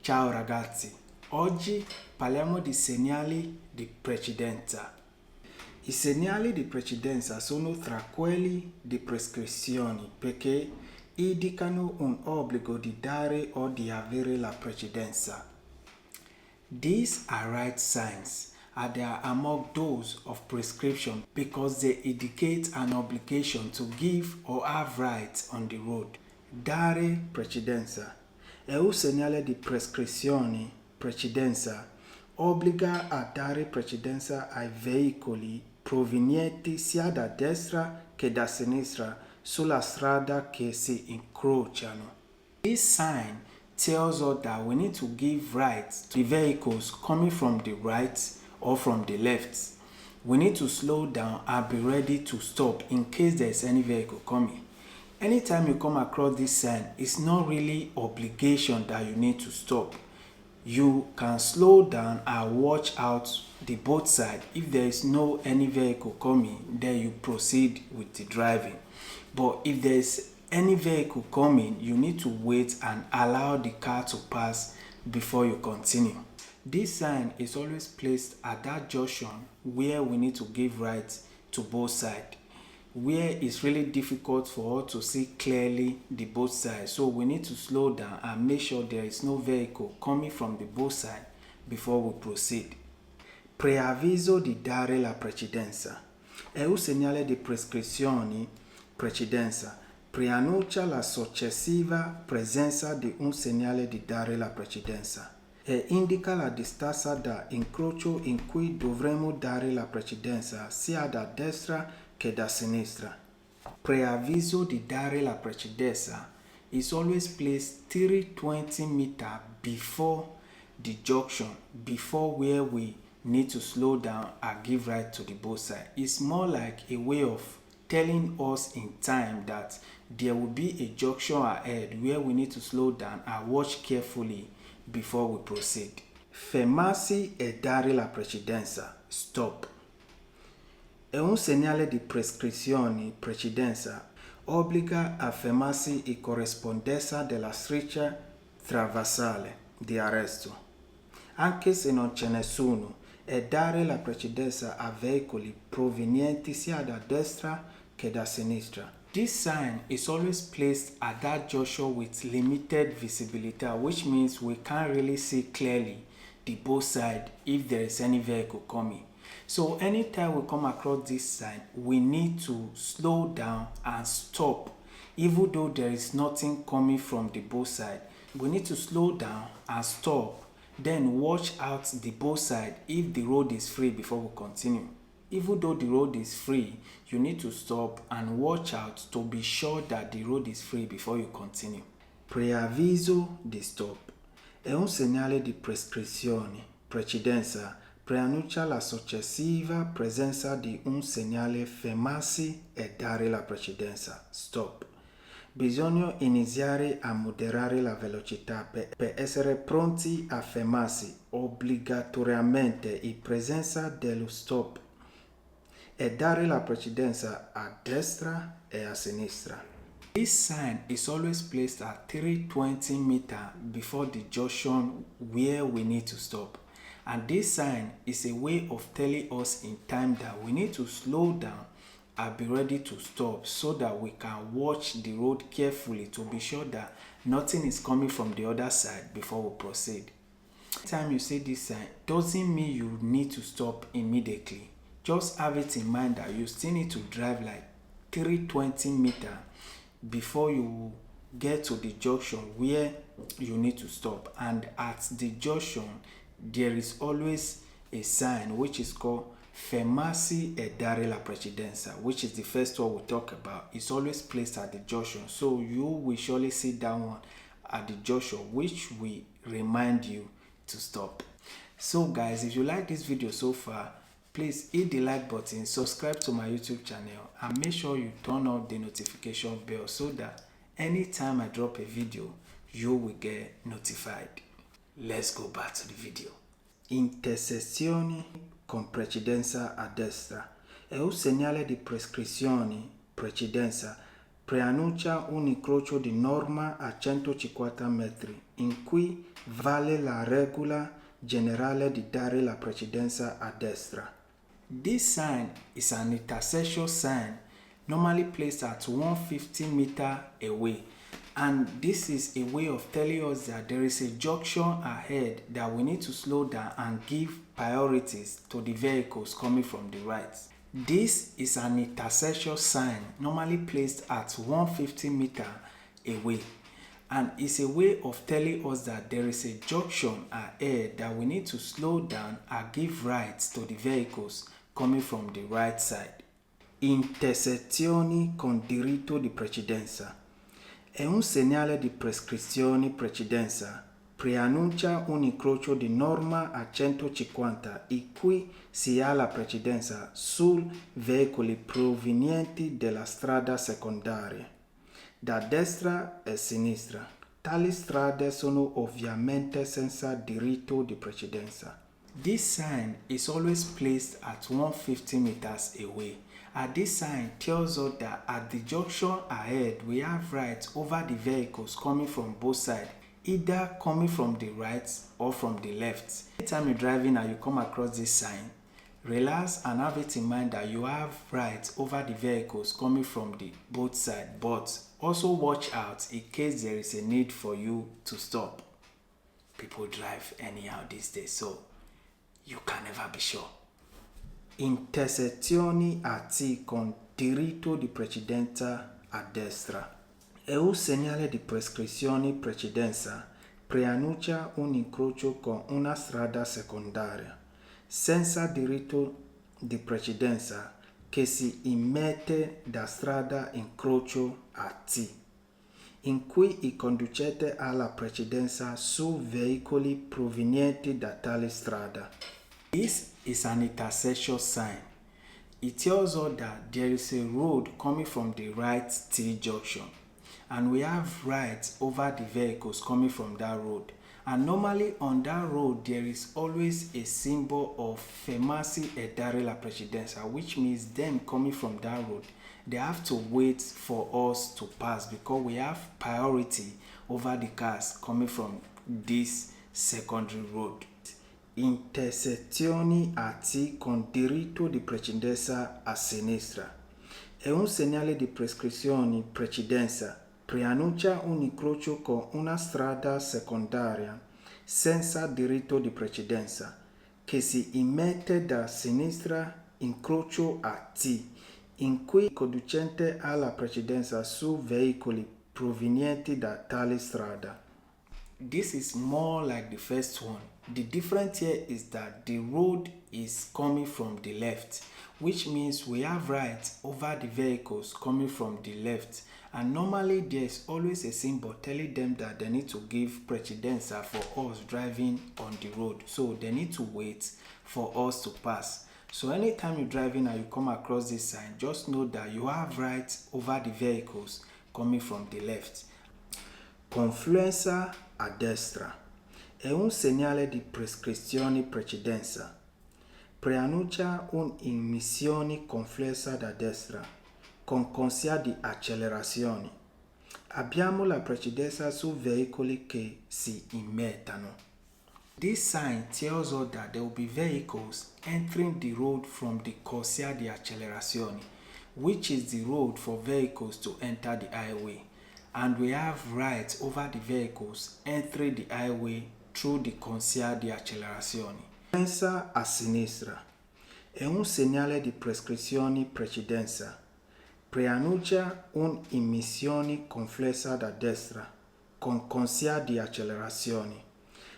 Ciao ragazzi, oggi parliamo di segnali di precedenza. I segnali di precedenza sono tra quelli di prescrizione perché indicano un obbligo di dare o di avere la precedenza. These are right signs and they are among those of prescription because they indicate an obligation to give or have rights on the road. Dare precedenza è un segnale di prescrizione, precedenza, obbliga a dare precedenza ai veicoli provenienti sia da destra che da sinistra sulla strada che si incrociano. This sign tells us that we need to give rights to the vehicles coming from the right or from the left. We need to slow down and be ready to stop in case there is any vehicle coming. Anytime you come across this sign, it's not really obligation that you need to stop. You can slow down and watch out the both side. If there is no any vehicle coming, then you proceed with the driving. But if there is any vehicle coming, you need to wait and allow the car to pass before you continue. This sign is always placed at that junction where we need to give rights to both sides, where it's really difficult for us to see clearly the both sides. So we need to slow down and make sure there is no vehicle coming from the both sides before we proceed. Preavviso di dare la precedenza. È un segnale di prescrizione, precedenza. Preannuncia la successiva presenza di un segnale di dare la precedenza e indica la distanza da incrocio in cui dovremo dare la precedenza sia da destra che da sinistra. Preavviso di dare la precedenza is always placed 320 meters before the junction, before where we need to slow down and give right to the both sides. It's more like a way of telling us in time that there will be a junction ahead where we need to slow down and watch carefully before we proceed. Fermarsi e dare la precedenza. Stop. È un segnale di prescrizione, precedenza. Obbliga a fermarsi in corrispondenza della striscia traversale di arresto, anche se non c'è nessuno, e dare la precedenza a veicoli provenienti sia da destra che da sinistra. This sign is always placed at that junction with limited visibility, which means we can't really see clearly the both sides if there is any vehicle coming. So anytime we come across this sign, we need to slow down and stop. Even though there is nothing coming from the both sides, we need to slow down and stop. Then watch out the both sides if the road is free before we continue. Even though the road is free, you need to stop and watch out to be sure that the road is free before you continue. Preavviso di stop. È un segnale di prescrizione, precedenza. Preannuncia la successiva presenza di un segnale fermarsi e dare la precedenza. Stop. Bisogna iniziare a moderare la velocità per essere pronti a fermarsi obbligatoriamente in presenza dello stop e dare la precedenza a destra e a sinistra. This sign is always placed at 320 meters before the junction where we need to stop. And this sign is a way of telling us in time that we need to slow down and be ready to stop so that we can watch the road carefully to be sure that nothing is coming from the other side before we proceed. Anytime you see this sign, doesn't mean you need to stop immediately. Just have it in mind that you still need to drive like 320 meters before you get to the junction where you need to stop. And at the junction, there is always a sign which is called fermarsi e dare la precedenza, which is the first one we talk about. It's always placed at the junction. So you will surely see that one at the junction, which will remind you to stop. So guys, if you like this video so far, please hit the like button, subscribe to my YouTube channel, and make sure you turn on the notification bell so that anytime I drop a video, you will get notified. Let's go back to the video. Intersezioni con precedenza a destra. È un segnale di prescrizione, precedenza. preannuncia un incrocio di norma a 150 metri, in cui vale la regola generale di dare la precedenza a destra. This sign is an intersection sign normally placed at 150 meters away, and this is a way of telling us that there is a junction ahead that we need to slow down and give priorities to the vehicles coming from the right. This is an intersection sign normally placed at 150 meters away, and it's a way of telling us that there is a junction ahead that we need to slow down and give rights to the vehicles coming from the right side. Intersezioni con diritto di precedenza. È un segnale di prescrizione precedenza. Preannuncia un incrocio di norma a 150 in cui si ha la precedenza su veicoli provenienti dalla strada secondaria, da destra e sinistra. Tali strade sono ovviamente senza diritto di precedenza. This sign is always placed at 150 meters away, and this sign tells us that at the junction ahead we have rights over the vehicles coming from both sides, either coming from the right or from the left. Anytime you're driving and you come across this sign, relax and have it in mind that you have rights over the vehicles coming from the both sides, but also watch out in case there is a need for you to stop. People drive anyhow these days, so you can never be sure. Intersezioni a T con diritto di precedenza a destra. È un segnale di prescrizione precedenza. Preannuncia un incrocio con una strada secondaria senza diritto di precedenza che si immette da strada incrocio a T, in cui il conducente ha la precedenza su veicoli provenienti da tale strada. This is an intersection sign. It tells us that there is a road coming from the right T junction, and we have rights over the vehicles coming from that road. And normally on that road there is always a symbol of fermarsi e dare la precedenza, which means them coming from that road, they have to wait for us to pass because we have priority over the cars coming from this secondary road. Intersezioni a T con diritto di precedenza a sinistra. È un segnale di prescrizione precedenza. Preannuncia un incrocio con una strada secondaria senza diritto di precedenza che si immette da sinistra incrocio a T, in cui il conducente ha la precedenza su veicoli provenienti da tale strada. This is more like the first one. The difference here is that the road is coming from the left, which means we have rights over the vehicles coming from the left, and normally there is always a symbol telling them that they need to give precedenza for us driving on the road, so they need to wait for us to pass. So anytime you're driving and you come across this sign, just know that you have rights over the vehicles coming from the left. Confluenza a destra. È un segnale di prescrizione precedenza. Preannuncia un'immissione confluenza da destra con consiglia di accelerazione. Abbiamo la precedenza su veicoli che si immettano. This sign tells us that there will be vehicles entering the road from the corsia di accelerazione, which is the road for vehicles to enter the highway, and we have rights over the vehicles entering the highway through the corsia di accelerazione. Pensa a sinistra. È un segnale di prescrizione precedenza. Preannuncia un'immissione confluenza da destra con consiglia di accelerazione.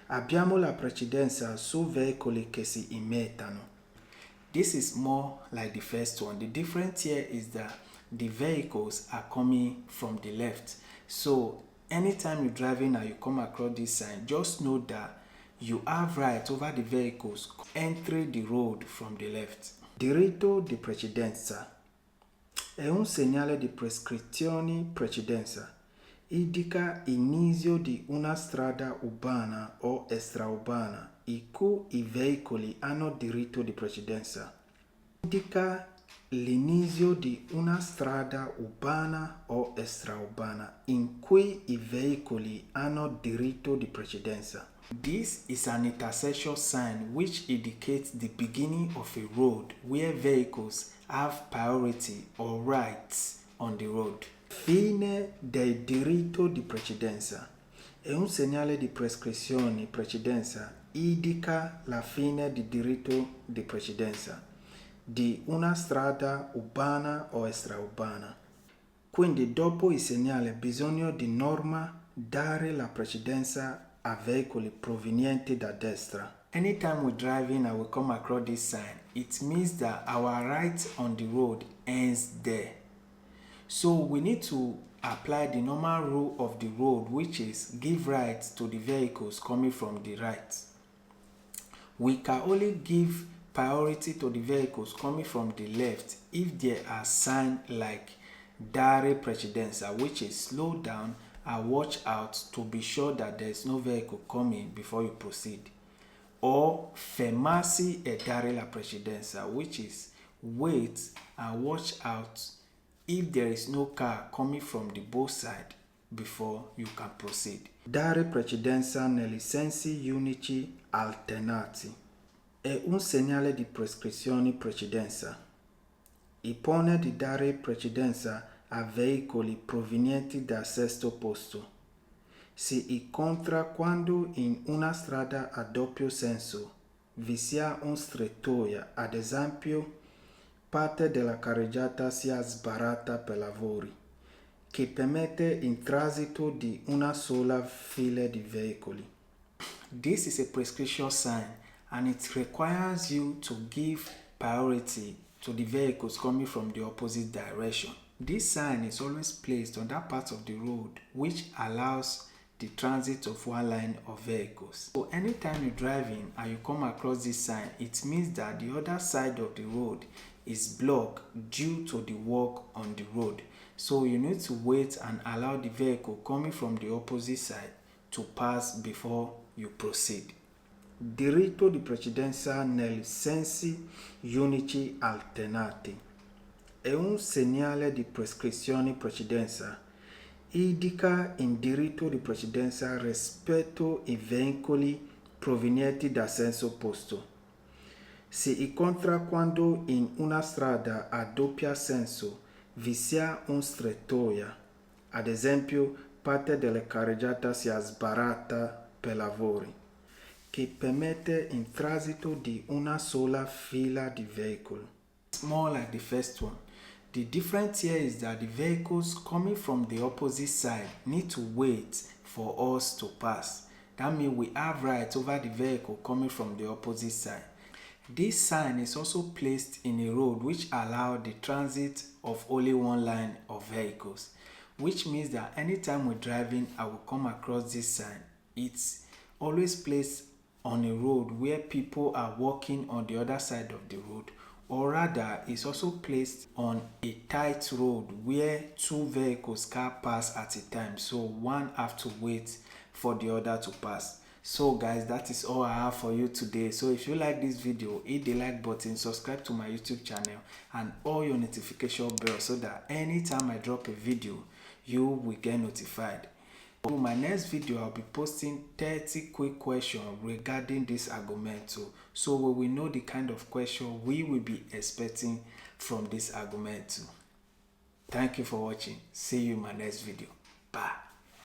Abbiamo la precedenza su veicoli che si immettano. This is more like the first one. The difference here is that the vehicles are coming from the left. So anytime you're driving and you come across this sign, just know that you have right over the vehicles entering the road from the left. Diritto di precedenza. È un segnale di prescrizione precedenza. Indica l'inizio di una strada urbana o extraurbana in cui i veicoli hanno diritto di precedenza. Indica l'inizio di una strada urbana o extraurbana in cui i veicoli hanno diritto di precedenza. This is an intersection sign which indicates the beginning of a road where vehicles have priority or rights on the road. Fine del diritto di precedenza. È un segnale di prescrizione precedenza indica la fine del diritto di precedenza di una strada urbana o extraurbana. Quindi dopo il segnale bisogna di norma dare la precedenza a veicoli provenienti da destra. Anytime we're driving and we come across this sign, it means that our right on the road ends there. So we need to apply the normal rule of the road, which is give rights to the vehicles coming from the right. We can only give priority to the vehicles coming from the left if there are signs like dare precedenza, which is slow down and watch out to be sure that there is no vehicle coming before you proceed, or fermarsi e dare la precedenza, which is wait and watch out if there is no car coming from the both side before you can proceed. Dare precedenza negli sensi unici alternati. È un segnale di prescrizione precedenza. Impone di dare precedenza a veicoli provenienti dal sesto posto. Si incontra quando in una strada a doppio senso vi sia un strettoia, ad esempio parte della carreggiata sia sbarrata per lavori, che permette il transito di una sola fila di veicoli. This is a prescription sign and it requires you to give priority to the vehicles coming from the opposite direction. This sign is always placed on that part of the road which allows the transit of one line of vehicles. So anytime you're driving and you come across this sign, it means that the other side of the road is blocked due to the work on the road. So you need to wait and allow the vehicle coming from the opposite side to pass before you proceed. Diritto di precedenza negli sensi unici alternati. È un segnale di prescrizione precedenza. Indica il diritto di precedenza rispetto ai veicoli provenienti da senso opposto. Si incontra quando in una strada a doppio senso vi sia un strettoia, ad esempio parte della carreggiata sia sbarrata per lavori, che permette il transito di una sola fila di veicoli. It's more like the first one. The difference here is that the vehicles coming from the opposite side need to wait for us to pass. That means we have rights over the vehicle coming from the opposite side. This sign is also placed in a road which allows the transit of only one line of vehicles, which means that anytime we're driving and we come across this sign, it's always placed on a road where people are walking on the other side of the road, or rather it's also placed on a tight road where two vehicles can pass at a time, so one have to wait for the other to pass. So guys, that is all I have for you today. So if you like this video, hit the like button, subscribe to my YouTube channel and all your notification bell so that anytime I drop a video you will get notified. In my next video I'll be posting 30 quick questions regarding this argumento, so we will know the kind of question we will be expecting from this argumento. Thank you for watching. See you in my next video. Bye.